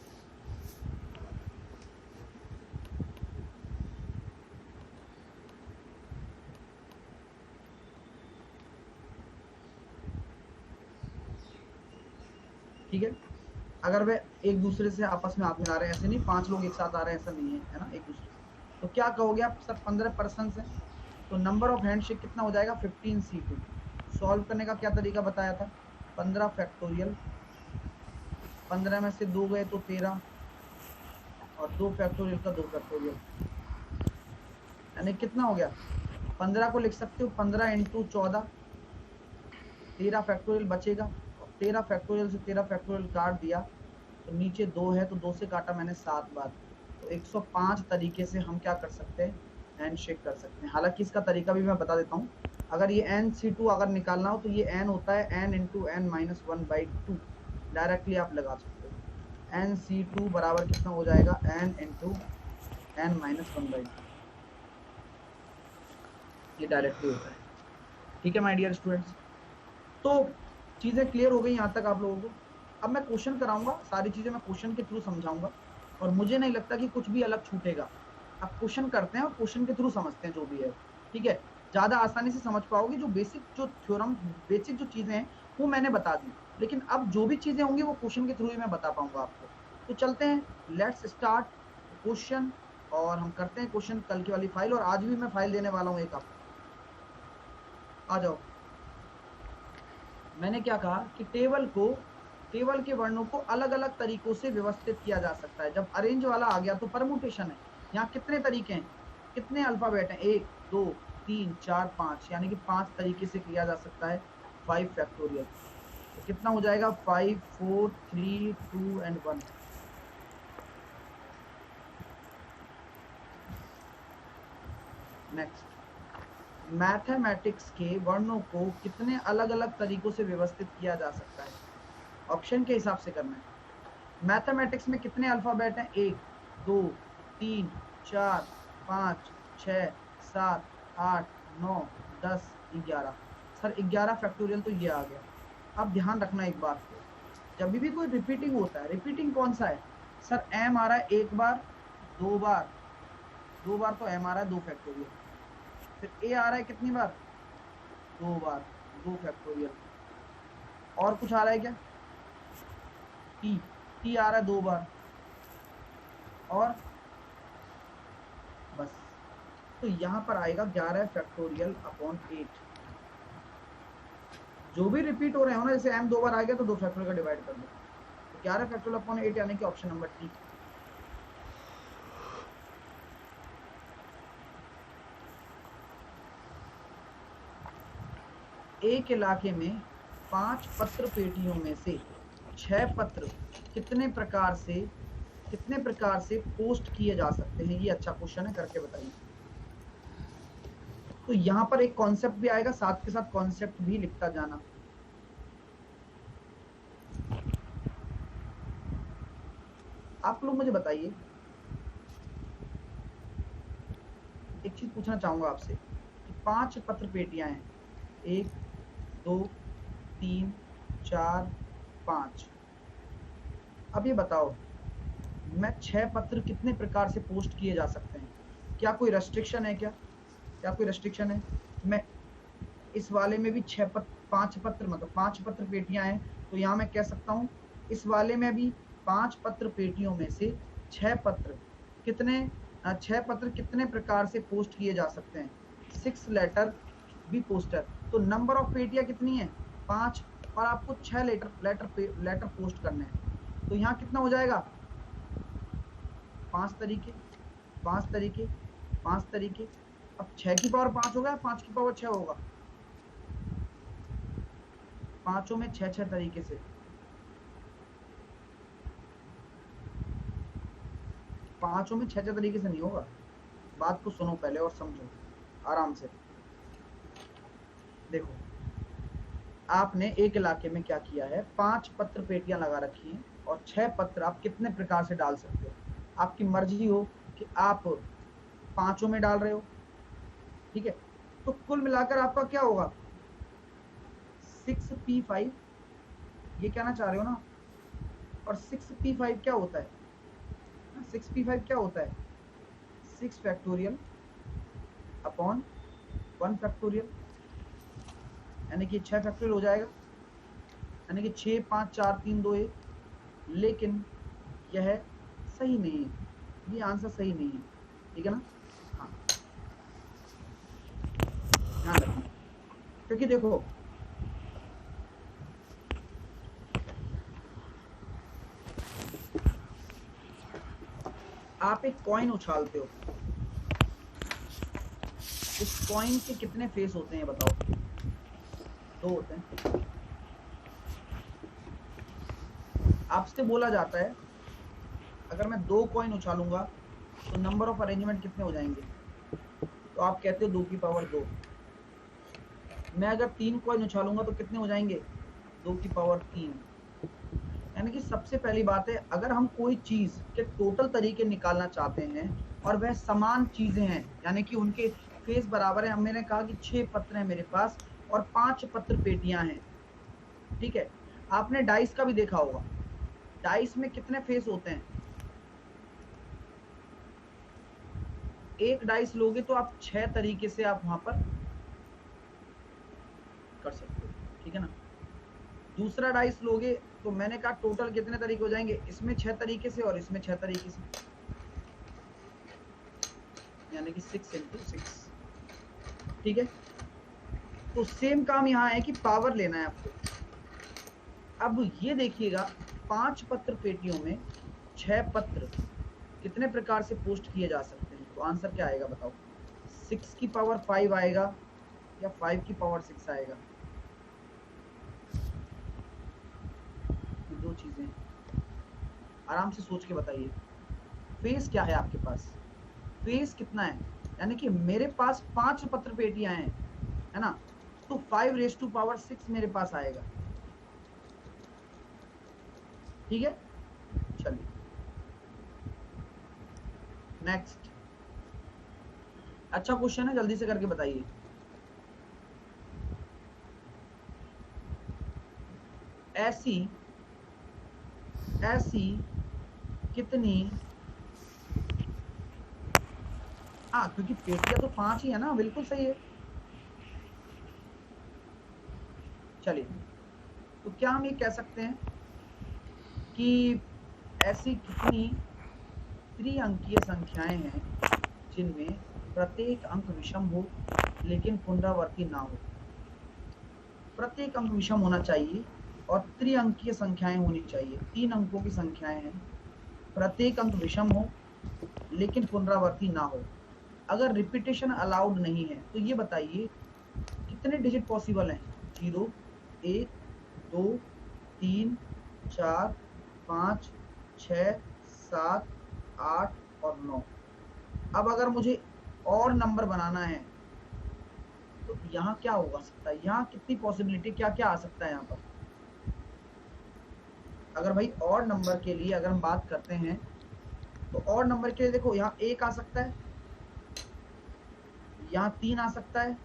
ठीक है, अगर वे एक दूसरे से आपस में हाथ मिला रहे हैं, ऐसे नहीं 5 लोग एक साथ आ रहे हैं, ऐसा नहीं है ना, एक दूसरे से, तो क्या कहोगे आप? सर 15 पर्सन हैं, तो नंबर ऑफ हैंडशेक कितना हो जाएगा? 15C2। सॉल्व करने का क्या तरीका बताया था? 15 फैक्टोरियल, 15 में से 2 गए तो 13, और 2 फैक्टोरियल का 2 फैक्टोरियल, यानी कितना हो गया? 15 को लिख सकते हो 15 इंटू 14, 13 फैक्टोरियल बचेगा, और 13 फैक्टोरियल से 13 फैक्टोरियल काट दिया तो नीचे 2 है, तो 2 से काटा मैंने 7 बार, तो 105 तरीके से हम क्या कर सकते हैं? हैंडशेक कर सकते हैं। हालांकि इसका तरीका भी मैं बता देता हूँ। अगर ये NC2 अगर निकालना हो तो ये n होता है n इंटू n-1/2, डायरेक्टली आप लगा सकते हो। NC2 बराबर कितना हो जाएगा? n इंटू n-1/2, ये डायरेक्टली होता है। ठीक है माय डियर स्टूडेंट्स, तो चीजें क्लियर हो गई यहाँ तक आप लोगों को? अब मैं क्वेश्चन कराऊंगा, सारी चीजें मैं क्वेश्चन के थ्रू समझाऊंगा, और मुझे नहीं लगता कि कुछ भी अलग छूटेगा। अब क्वेश्चन करते हैं और क्वेश्चन के थ्रू समझते हैं जो भी है, ठीक है? ज्यादा आसानी से समझ पाओगे। जो बेसिक जो थ्योरम, बेसिक जो चीजें हैं वो मैंने बता दी, लेकिन अब जो भी चीजें होंगी वो क्वेश्चन के थ्रू ही मैं बता पाऊंगा आपको। तो चलते हैं, लेट्स स्टार्ट क्वेश्चन, और हम करते हैं क्वेश्चन कल की वाली फाइल, और आज भी मैं फाइल देने वाला हूँ एक आपको। आ जाओ। मैंने क्या कहा कि टेबल के वर्णों को अलग अलग तरीकों से व्यवस्थित किया जा सकता है। जब अरेंज वाला आ गया तो परमुटेशन है। यहाँ कितने तरीके हैं, कितने अल्फाबेट हैं? 1 2 3 4 5, यानी कि 5 तरीके से किया जा सकता है 5 फैक्टोरियल। तो कितना हो जाएगा? 5 4 3 2 एंड 1। नेक्स्ट, मैथमेटिक्स के वर्णों को कितने अलग अलग तरीकों से व्यवस्थित किया जा सकता है? ऑप्शन के हिसाब से करना है। मैथमेटिक्स में कितने अल्फाबेट हैं? 1 2 3 4 5 6 7 8 9 10 11। सर 11 फैक्टोरियल तो ये आ गया। अब ध्यान रखना एक बात को, जब भी कोई रिपीटिंग होता है, रिपीटिंग कौन सा है? सर m आ रहा है 1 बार 2 बार, 2 बार तो m आ रहा है 2 फैक्टोरियल। फिर a आ रहा है कितनी बार? 2 बार, 2 फैक्टोरियल। और कुछ आ रहा है क्या? t आ रहा है 2 बार, और बस। तो यहाँ पर आएगा 11 फैक्टोरियल अपॉन 8। जो भी रिपीट हो रहे हो ना, जैसे m 2 बार आ गया तो 2 फैक्टोरियल का डिवाइड कर दो, तो 11 फैक्टोरियल अपॉन 8, यानी कि ऑप्शन नंबर टी। एक इलाके में 5 पत्र पेटियों में से 6 पत्र कितने प्रकार से पोस्ट किए जा सकते हैं? ये अच्छा क्वेश्चन है, करके बताइए। तो यहाँ पर एक कॉन्सेप्ट भी आएगा, साथ के साथ कॉन्सेप्ट भी लिखता जाना। आप लोग मुझे बताइए, एक चीज पूछना चाहूंगा आपसे कि 5 पत्र पेटियां हैं, 1 2 3 4 5। अब ये बताओ मैं 6 पत्र कितने प्रकार से पोस्ट किए जा सकते हैं? क्या कोई रेस्ट्रिक्शन है? क्या कोई रेस्ट्रिक्शन है? मैं इस वाले में भी 5 पत्र, मतलब 5 पत्र पेटियां हैं, तो यहाँ मैं कह सकता हूँ इस वाले में भी 5 पत्र पेटियों में से 6 पत्र कितने प्रकार से पोस्ट किए जा सकते हैं? 6 लेटर बी पोस्टर। तो नंबर ऑफ पेटियां कितनी है? 5, और आपको 6 लेटर पोस्ट करने हैं। तो यहाँ कितना हो जाएगा? 5 तरीके, 5 तरीके, 5 तरीके। अब 6 की पावर 5 होगा, 5 की पावर 6 होगा? पांचों में 6 तरीके से। पांचों में 6 तरीके से नहीं होगा। बात को सुनो पहले और समझो आराम से। देखो आपने एक इलाके में क्या किया है, 5 पत्र पेटियां लगा रखी हैं और 6 पत्र आप कितने प्रकार से डाल सकते हो। आपकी मर्जी हो कि आप पांचों में डाल रहे हो, ठीक है? तो कुल मिलाकर आपका क्या होगा? 6p5, ये कहना चाह रहे हो ना? और 6p5 क्या होता है? 6p5 क्या होता है? 6 फैक्टोरियल अपॉन 1 फैक्टोरियल, यानी कि 6 फैक्टोरियल हो जाएगा, यानी कि 6 5 4 3 2 1। लेकिन यह सही नहीं है, ये आंसर सही नहीं है, ठीक है ना? हाँ, ध्यान रखना, क्योंकि देखो आप एक कॉइन उछालते हो, उस कॉइन के कितने फेस होते हैं बताओ? 2 होते हैं। आपसे बोला जाता है अगर मैं 2 कॉइन उछालूंगा तो नंबर ऑफ अरेंजमेंट कितने हो जाएंगे? तो आप कहते हो 2 की पावर 2। मैं अगर 3 कॉइन उछालूंगा तो कितने हो जाएंगे? 2 की पावर 3। यानी कि सबसे पहली बात है, अगर हम कोई चीज के टोटल तरीके निकालना चाहते हैं और वह समान चीजें हैं, यानी कि उनके फेस बराबर है। मैंने कहा कि 6 पत्र हैं मेरे पास और 5 पत्र पेटियां हैं, ठीक है? आपने डाइस का भी देखा होगा, डाइस में कितने फेस होते हैं? एक डाइस लोगे तो आप 6 तरीके से आप वहां पर कर सकते हो, ठीक है ना? दूसरा डाइस लोगे तो मैंने कहा टोटल कितने तरीके हो जाएंगे? इसमें 6 तरीके से और इसमें 6 तरीके से, यानी कि 6 × 6, ठीक है? तो सेम काम यहाँ है कि पावर लेना है आपको। अब ये देखिएगा 5 पत्र पेटियों में 6 पत्र कितने प्रकार से पोस्ट किए जा सकते हैं? तो आंसर क्या आएगा बताओ? 6 की पावर 5 आएगा या 5 की पावर 6 आएगा? ये 2 चीजें आराम से सोच के बताइए। फेस क्या है आपके पास? फेस कितना है? यानी कि मेरे पास 5 पत्र पेटियां हैं, है ना? तो 5⁻6 मेरे पास आएगा, ठीक है? चलिए नेक्स्ट। अच्छा क्वेश्चन है, जल्दी से करके बताइए। ऐसी कितनी, हाँ क्योंकि पेटियां तो 5 ही है ना, बिल्कुल सही है। चलिए, तो क्या हम ये कह सकते हैं कि ऐसी कितनी त्रिअंकीय संख्याएं हैं जिनमें प्रत्येक अंक विषम हो लेकिन पुनरावर्ती ना हो? प्रत्येक अंक विषम होना चाहिए और त्रिअंकीय संख्याएं होनी चाहिए। 3 अंकों की संख्याएं हैं, प्रत्येक अंक विषम हो लेकिन पुनरावर्ती ना हो। अगर रिपीटेशन अलाउड नहीं है तो ये बताइए कितने डिजिट पॉसिबल हैं? 0 1 2 3 4 5 6 7 8 और 9। अब अगर मुझे और नंबर बनाना है तो यहाँ क्या होगा सकता है? यहाँ कितनी पॉसिबिलिटी, क्या क्या आ सकता है यहाँ पर? अगर भाई और नंबर के लिए अगर हम बात करते हैं तो और नंबर के लिए देखो यहाँ 1 आ सकता है, यहाँ 3 आ सकता है,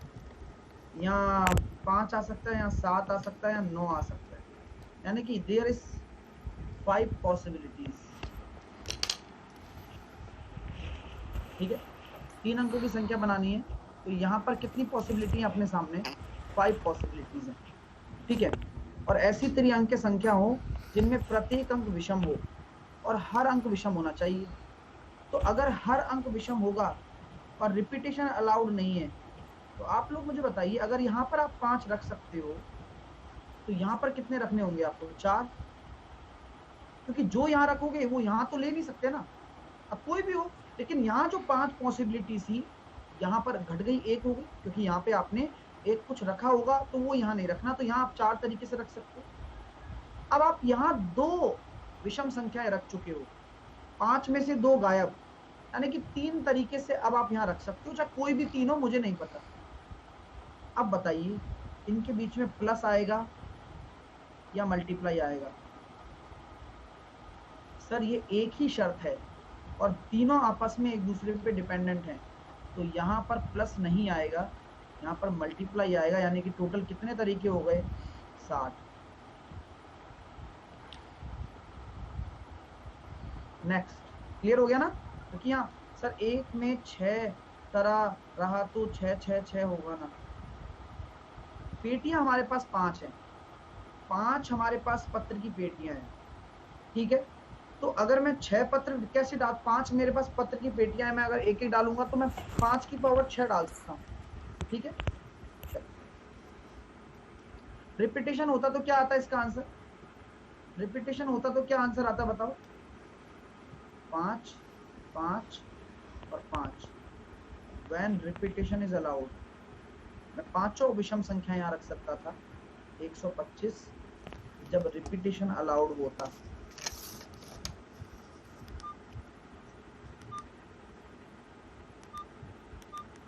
यहाँ 5 आ सकता है, यहाँ 7 आ सकता है, या 9 आ सकता है, यानी कि देयर इज 5 पॉसिबिलिटीज। ठीक है, 3 अंकों की संख्या बनानी है, तो यहाँ पर कितनी पॉसिबिलिटी है अपने सामने? 5 पॉसिबिलिटीज है। ठीक है, और ऐसी त्रिअंक संख्या हो जिनमें प्रत्येक अंक विषम हो, और हर अंक विषम होना चाहिए। तो अगर हर अंक विषम होगा और रिपीटेशन अलाउड नहीं है, तो आप लोग मुझे बताइए, अगर यहाँ पर आप 5 रख सकते हो, तो यहाँ पर कितने रखने होंगे आपको? 4, क्योंकि जो यहाँ रखोगे वो यहाँ तो ले नहीं सकते ना, अब कोई भी हो। लेकिन यहाँ जो 5 पॉसिबिलिटी थी, यहाँ पर घट गई, 1 हो गई, क्योंकि यहाँ पे आपने एक कुछ रखा होगा तो वो यहाँ नहीं रखना, तो यहाँ आप 4 तरीके से रख सकते हो। अब आप यहाँ 2 विषम संख्याएं रख चुके हो, 5 में से 2 गायब, यानी कि 3 तरीके से अब आप यहाँ रख सकते हो, चाहे कोई भी 3 हो, मुझे नहीं पता। अब बताइए, इनके बीच में प्लस आएगा या मल्टीप्लाई आएगा? सर ये एक ही शर्त है, और तीनों आपस में एक दूसरे पे डिपेंडेंट हैं, तो यहाँ पर प्लस नहीं आएगा, यहाँ पर मल्टीप्लाई आएगा, यानी कि टोटल कितने तरीके हो गए? 60। नेक्स्ट, क्लियर हो गया ना? क्योंकि यहाँ सर एक में 6 तरह रहा तो 6 6 6 होगा ना। पेटियां हमारे पास 5 हैं, 5 हमारे पास पत्र की पेटियां हैं। ठीक है, तो अगर मैं 6 पत्र कैसे डाल, 5 मेरे पास पत्र की पेटियां हैं, मैं अगर एक एक डालूंगा तो मैं 5 की पावर 6 डाल सकता हूँ। ठीक है, रिपीटेशन होता तो क्या आता है इसका आंसर? रिपीटेशन होता तो क्या आंसर आता, बताओ? 5 5 और 5। व्हेन रिपीटेशन इज अलाउड, मैं 5 विषम संख्या यहाँ रख सकता था, 125, जब रिपीटेशन अलाउड होता।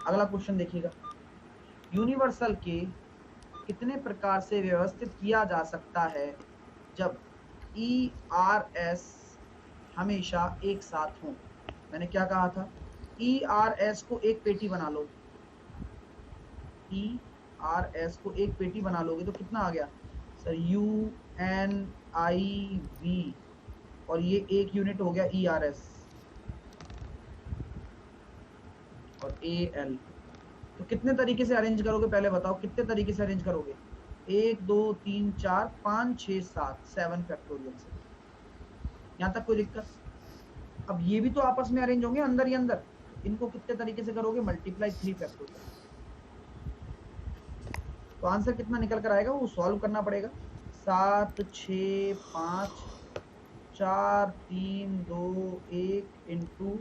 अगला क्वेश्चन देखिएगा, यूनिवर्सल के कितने प्रकार से व्यवस्थित किया जा सकता है जब ERS हमेशा एक साथ हो? मैंने क्या कहा था? ERS को एक पेटी बना लो, ERS को एक पेटी बना लोगे तो कितना आ गया सर? UNIV, और ये एक यूनिट हो गया ERS, और AL। तो कितने तरीके से अरेंज करोगे, पहले बताओ कितने तरीके से अरेंज करोगे? 1 2 3 4 5 6 7, 7 फैक्टोरियल से। यहाँ तक कोई दिक्कत? अब ये भी तो आपस में अरेंज होंगे अंदर ही अंदर, इनको कितने तरीके से करोगे? Multiply 3 factorial. तो आंसर कितना निकल कर आएगा वो सॉल्व करना पड़ेगा। 7 6 5 4 3 2 1 इंटू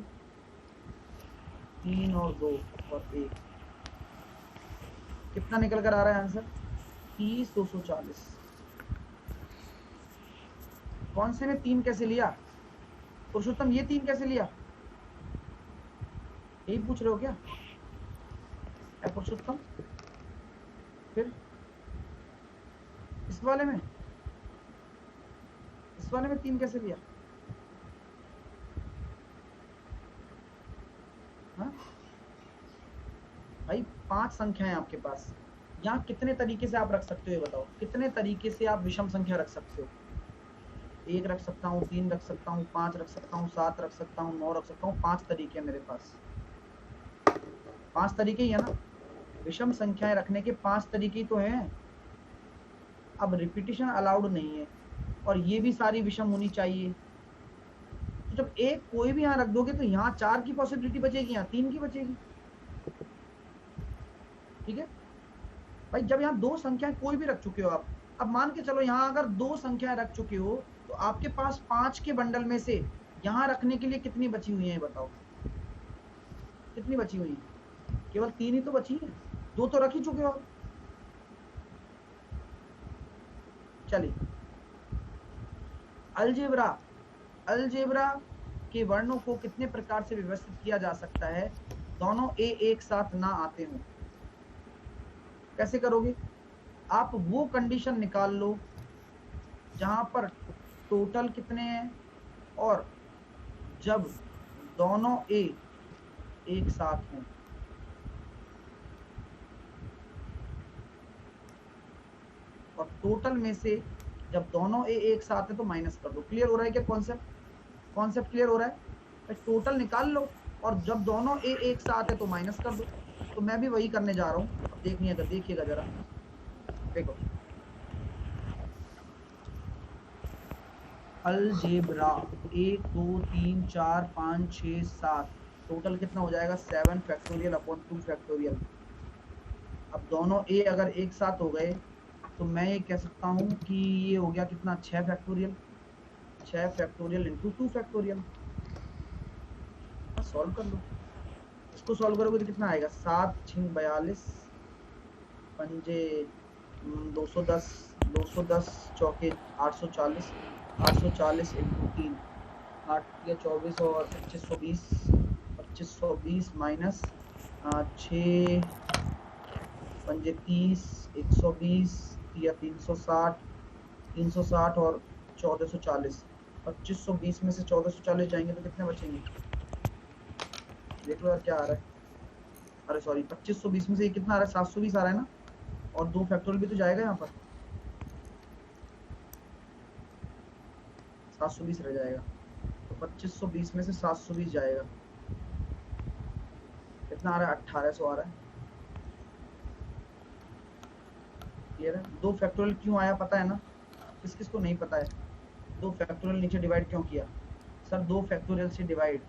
3 और 2 और 1, कितना निकल कर आ रहा है आंसर? 30 240। कौन से में 3 कैसे लिया पुरुषोत्तम? ये 3 कैसे लिया, यही पूछ रहे हो क्या पुरुषोत्तम? फिर इस वाले में 3 कैसे लिया? हाँ भाई, 5 संख्याएं आपके पास, यहाँ कितने तरीके से आप रख सकते हो ये बताओ? कितने तरीके से आप विषम संख्या रख सकते हो? 1 रख सकता हूँ, 3 रख सकता हूँ, 5 रख सकता हूँ, 7 रख सकता हूँ, 9 रख सकता हूँ। 5 तरीके हैं मेरे पास, 5 तरीके ही है ना, विषम संख्याएं रखने के 5 तरीके ही तो हैं। अब रिपीटेशन अलाउड नहीं है, और ये भी सारी विषम होनी चाहिए, तो जब एक कोई भी यहाँ रख दोगे तो यहाँ 4 की पॉसिबिलिटी बचेगी, यहाँ 3 की बचेगी। ठीक है भाई, जब यहाँ 2 संख्याएं कोई भी रख चुके हो आप, अब मान के चलो यहाँ अगर 2 संख्याएं रख चुके हो, तो आपके पास 5 के बंडल में से यहाँ रखने के लिए कितनी बची हुई है बताओ? कितनी बची हुई है? केवल 3 ही तो बची है, 2 तो रख ही चुके हो। चलिए, अलजेब्रा के वर्णों को कितने प्रकार से व्यवस्थित किया जा सकता है दोनों एक साथ ना आते हों? कैसे करोगे? आप वो कंडीशन निकाल लो जहां पर टोटल कितने हैं, और जब दोनों एक साथ हों। और टोटल में से जब दोनों ए एक साथ है तो माइनस कर दो। क्लियर हो रहा है क्या कॉन्सेप्ट क्लियर हो रहा है? टोटल निकाल लो और जब दोनों ए एक साथ है तो माइनस कर दो। तो मैं भी वही करने जा रहा हूं। अब देखिएगा जरा, देखो अलजेब्रा 1 2 3 4 5 6 7 टोटल कितना हो जाएगा 7 फैक्टोरियल अपॉन 2 फैक्टोरियल। अब दोनों ए अगर एक साथ हो गए तो मैं ये कह सकता हूं कि ये हो गया कितना 6 factorial, 6 factorial into 2 factorial. Solve कर लो, इसको सॉल्व करोगे तो कितना आएगा 7 6 42 पंजे 210 210 चौके 840 840 इंटू 3 8 या 24 और 2520 माइनस 6 पंजे 30 120 या 360 और 1440 2520 में से 1440 जाएंगे तो कितने बचेंगे? देख लो यार क्या आ रहा है। अरे सॉरी 2520 में से ये कितना आ रहा है 720 आ रहा है ना, और 2 फैक्टोरियल भी तो जाएगा यहाँ पर 720 रह जाएगा। तो 2520 में से 720 जाएगा, कितना आ रहा है 1800 आ रहा है। क्लियर है? 2 फैक्टोरियल क्यों आया पता है ना? किस किस को नहीं पता है 2 फैक्टोरियल नीचे डिवाइड क्यों किया? सर 2 फैक्टोरियल से डिवाइड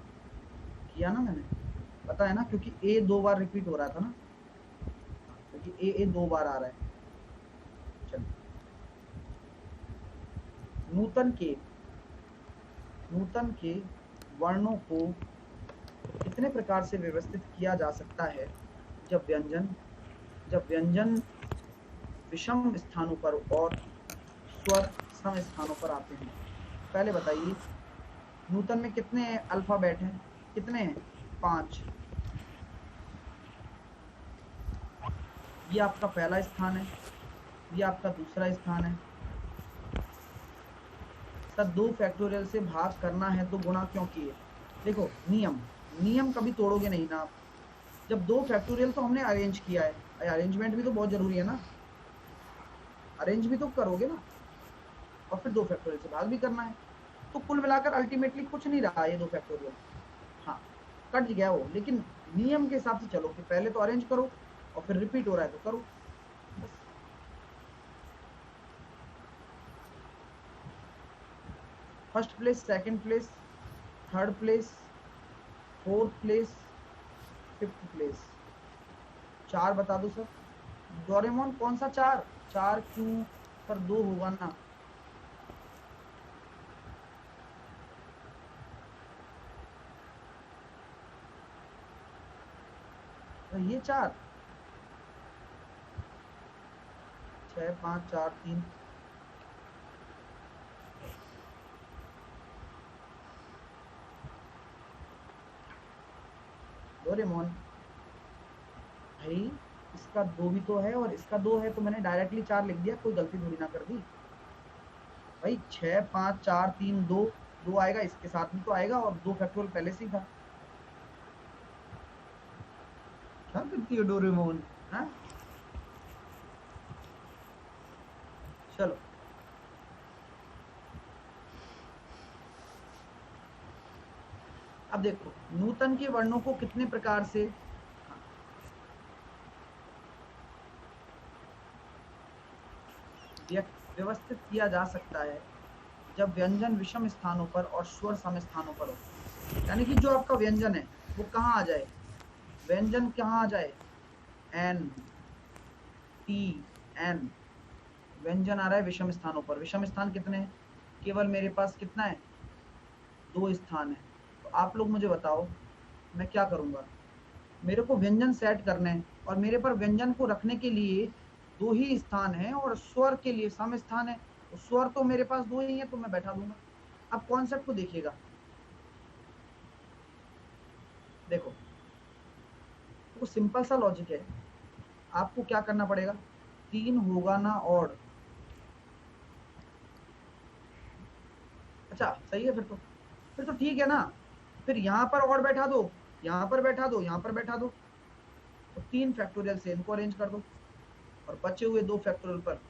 किया ना मैंने, पता है ना, क्योंकि ए 2 बार रिपीट हो रहा था ना, क्योंकि ए 2 बार आ रहा है। चलिए नूतन के वर्णों को कितने प्रकार से व्यवस्थित किया जा सकता है जब व्यंजन विषम स्थानों पर और स्वर सम स्थानों पर आते हैं? पहले बताइए नूतन में कितने अल्फाबेट हैं? कितने हैं? 5। ये आपका पहला स्थान है, ये आपका दूसरा स्थान है। सर 2 फैक्टोरियल से भाग करना है तो गुणा क्यों किए? देखो नियम कभी तोड़ोगे नहीं ना आप। जब 2 फैक्टोरियल तो हमने अरेंज किया है, अरेंजमेंट भी तो बहुत जरूरी है ना, अरेंज भी तो करोगे ना, और फिर 2 फैक्टोरियल से भाग भी करना है। तो कुल मिलाकर अल्टीमेटली कुछ नहीं रहा ये 2 फैक्टोरियल, हाँ कट गया वो, लेकिन नियम के हिसाब से चलो कि पहले तो अरेंज करो और फिर रिपीट हो रहा है तो करो बस। First place, second place, third place, fourth place, fifth place. 4 बता दो सर। डोरेमोन कौन सा 4? 4 क्यों सर? 2 होगा ना। तो ये 4 6 5 4 3 डोरेमोन भाई इसका 2 भी तो है और इसका 2 है, तो मैंने डायरेक्टली 4 लिख दिया, कोई गलती थोड़ी ना कर दी भाई। 6 5 4 3 2 2 आएगा, इसके साथ में तो आएगा, और 2 फैक्टोरियल पहले से ही था। क्या करती है डोरेमोन? हाँ चलो अब देखो नूतन के वर्णों को कितने प्रकार से व्यवस्थित किया जा सकता है जब व्यंजन विषम स्थानों पर और स्वर सम स्थानों पर हो। यानी कि जो आपका व्यंजन है वो कहाँ आ जाए? व्यंजन कहाँ आ जाए? एन टी एन व्यंजन आ रहा है विषम स्थानों पर। विषम स्थान कितने हैं? केवल मेरे पास कितना है? 2 स्थान है। तो आप लोग मुझे बताओ मैं क्या करूंगा? मेरे को व्यंजन सेट करने हैं और मेरे पर व्यंजन को रखने के लिए 2 ही स्थान है और स्वर के लिए सम स्थान है। तो स्वर तो मेरे पास 2 ही है तो मैं बैठा दूंगा। अब कॉन्सेप्ट को देखिएगा, देखो तो सिंपल सा लॉजिक है। आपको क्या करना पड़ेगा? 3 होगा ना ऑड? अच्छा सही है, फिर तो ठीक है ना। फिर यहाँ पर ऑड बैठा दो, यहाँ पर बैठा दो, यहाँ पर बैठा दो, तो 3 फैक्टोरियल से इनको अरेंज कर दो और बचे हुए 2 फैक्टोरियल पर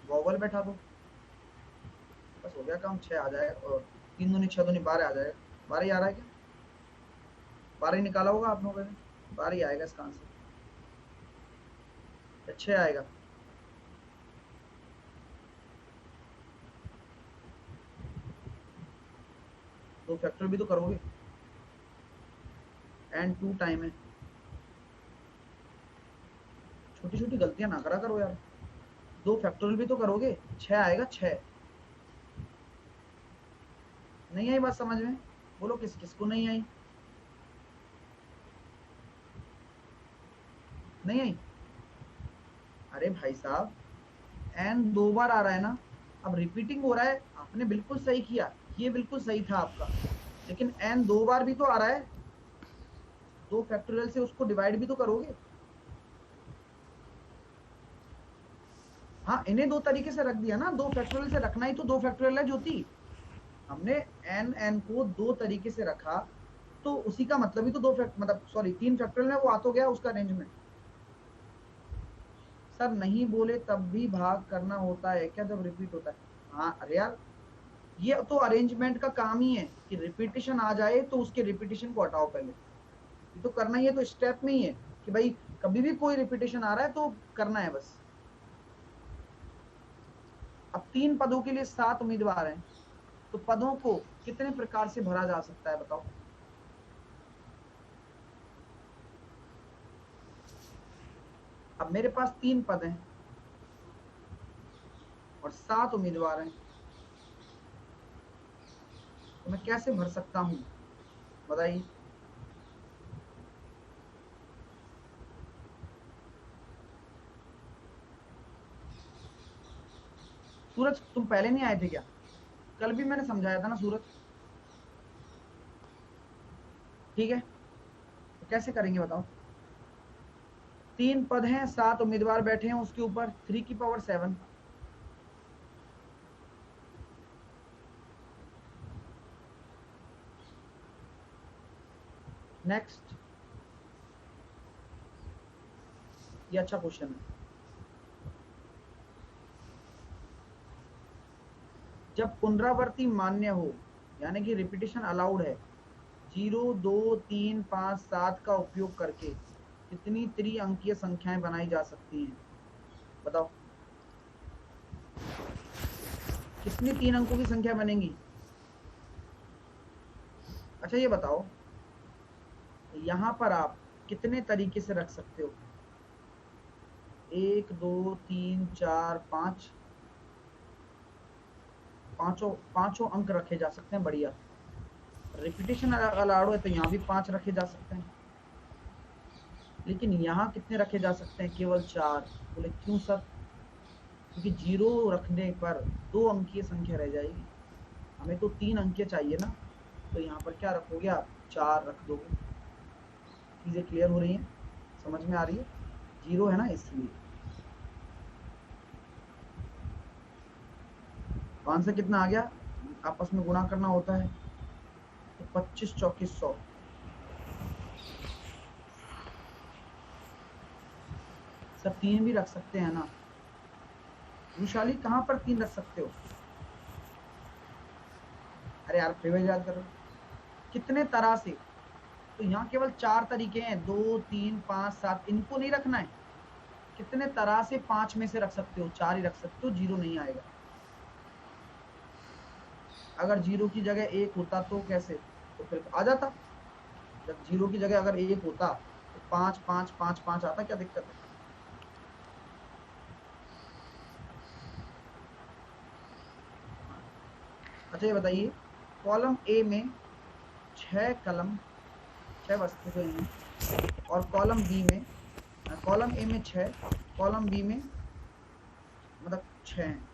वॉवल बैठा दो, बस हो गया काम, 6 आ जाएगा। और 3 दूनी 6 दूनी 12 आ जाएगा। 12 ही आ रहा है क्या? 12 ही निकाला होगा आप लोगों ने, 12 ही आएगा इसका आंसर, 6 आएगा। दो फैक्टर भी तो करोगे, एंड 2 टाइम है। छोटी छोटी गलतियां ना करा करो यार। दो फैक्टोरियल भी तो करोगे, 6 आएगा 6। नहीं आई बात समझ में? बोलो किस किस को नहीं आई? नहीं आई? अरे भाई साहब, एन 2 बार आ रहा है ना, अब रिपीटिंग हो रहा है। आपने बिल्कुल सही किया, ये बिल्कुल सही था आपका, लेकिन एन 2 बार भी तो आ रहा है, 2 फैक्टोरियल से उसको डिवाइड भी तो करोगे। हाँ, इन्हें 2 तरीके से रख दिया ना, 2 फैक्टोरियल से रखना ही तो 2 फैक्टोरियल है ज्योति। हमने एन को 2 तरीके से रखा, तो उसी का मतलब ही तो 2 मतलब सॉरी 3 फैक्टोरियल है, वो आ तो गया उसका अरेंजमेंट। सर नहीं बोले तब भी भाग करना होता है क्या जब रिपीट होता है? हाँ अरे यार, ये तो अरेंजमेंट का काम ही है कि रिपीटिशन आ जाए तो उसके रिपीटिशन को हटाओ पहले। ये तो करना ही है, तो स्टेप में ही है कि भाई कभी भी कोई रिपीटिशन आ रहा है तो करना है बस। अब 3 पदों के लिए 7 उम्मीदवार हैं, तो पदों को कितने प्रकार से भरा जा सकता है बताओ? अब मेरे पास 3 पद हैं और 7 उम्मीदवार हैं, तो मैं कैसे भर सकता हूं बताइए? सूरज तुम पहले नहीं आए थे क्या? कल भी मैंने समझाया था ना सूरज। ठीक है, तो कैसे करेंगे बताओ? 3 पद हैं, 7 उम्मीदवार बैठे हैं उसके ऊपर, 3 की पावर 7। नेक्स्ट, ये अच्छा क्वेश्चन है। जब पुनरावृत्ति मान्य हो, यानी कि रिपीटिशन अलाउड है, 0, 2, 3, 5, 7 का उपयोग करके कितनी त्रिअंकीय संख्याएं बनाई जा सकती हैं बताओ? कितनी 3 अंकों की संख्या बनेंगी? अच्छा ये बताओ, यहां पर आप कितने तरीके से रख सकते हो? 1, 2, 3, 4, 5, पांचों अंक रखे जा सकते हैं, बढ़िया। रिपीटिशन अलाउड है तो यहाँ भी 5 रखे जा सकते हैं, लेकिन यहाँ कितने रखे जा सकते हैं? केवल 4। बोले क्यों सर? क्योंकि 0 रखने पर 2 अंकीय संख्या रह जाएगी, हमें तो 3 अंकीय चाहिए ना। तो यहाँ पर क्या रखोगे आप? 4 रख दोगे। चीजें क्लियर हो रही हैं, समझ में आ रही है? 0 है ना इसलिए। 5 से कितना आ गया? आपस में गुणा करना होता है, तो 25 चौके 100। सर 3 भी रख सकते हैं ना? विशाली कहाँ पर 3 रख सकते हो? अरे यार फिर याद करो कितने तरह से। तो यहाँ केवल 4 तरीके हैं, 2, 3, 5, 7, इनको नहीं रखना है। कितने तरह से 5 में से रख सकते हो? 4 ही रख सकते हो, 0 नहीं आएगा। अगर 0 की जगह 1 होता तो कैसे? तो फिर आ जाता। जब 0 की जगह अगर 1 होता तो 5, 5, 5, 5 आता, क्या दिक्कत है? अच्छा ये बताइए, कॉलम ए में 6 कलम 6 वस्तुएं हैं, और कॉलम बी में, कॉलम ए में 6, कॉलम बी में मतलब 6 हैं।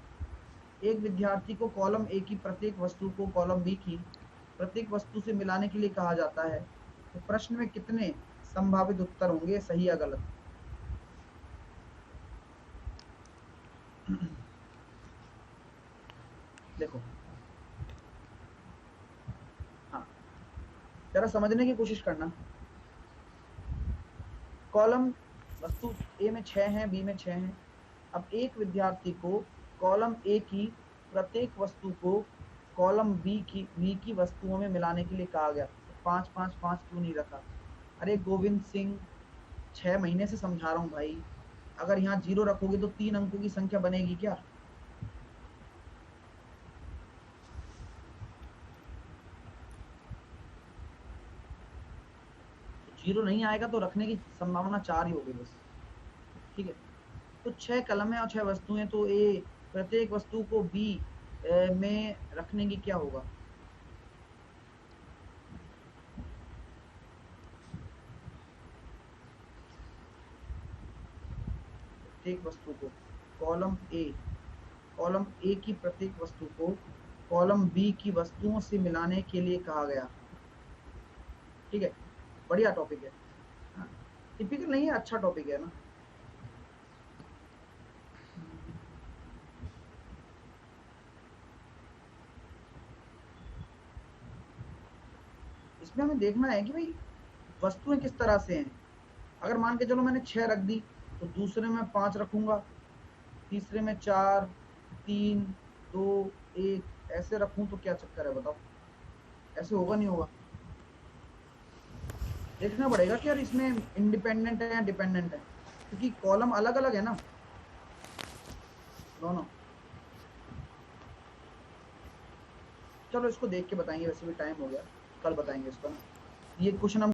एक विद्यार्थी को कॉलम ए की प्रत्येक वस्तु को कॉलम बी की प्रत्येक वस्तु से मिलाने के लिए कहा जाता है, तो प्रश्न में कितने संभावित उत्तर होंगे, सही या गलत? देखो, हाँ जरा समझने की कोशिश करना। कॉलम वस्तु ए में 6 हैं, बी में 6 हैं। अब एक विद्यार्थी को कॉलम ए की प्रत्येक वस्तु को कॉलम बी की वस्तुओं में मिलाने के लिए कहा गया। 5 5 5 क्यों नहीं रखा? अरे गोविंद सिंह, 6 महीने से समझा रहा हूं भाई, अगर यहाँ 0 रखोगे तो 3 अंकों की संख्या बनेगी क्या? तो 0 नहीं आएगा तो रखने की संभावना 4 ही होगी बस। ठीक है, तो 6 कलम है और 6 वस्तुएं, तो ए प्रत्येक वस्तु को बी में रखने की क्या होगा? प्रत्येक वस्तु को कॉलम ए की प्रत्येक वस्तु को कॉलम बी की वस्तुओं से मिलाने के लिए कहा गया। ठीक है, बढ़िया टॉपिक है। हाँ, टिपिकल नहीं है, अच्छा टॉपिक है ना। इसमें हमें देखना है कि भाई वस्तुएं किस तरह से हैं। अगर मान के चलो मैंने 6 रख दी, तो दूसरे में 5 रखूंगा, तीसरे में 4, 3, 2, 1 ऐसे रखूं तो क्या चक्कर है बताओ? ऐसे होगा नहीं होगा? देखना पड़ेगा कि यार इसमें इंडिपेंडेंट है या डिपेंडेंट है, क्योंकि कॉलम अलग अलग है ना दोनों। चलो इसको देख के बताएंगे, वैसे भी टाइम हो गया, कल बताएंगे इसका ना। ये क्वेश्चन हम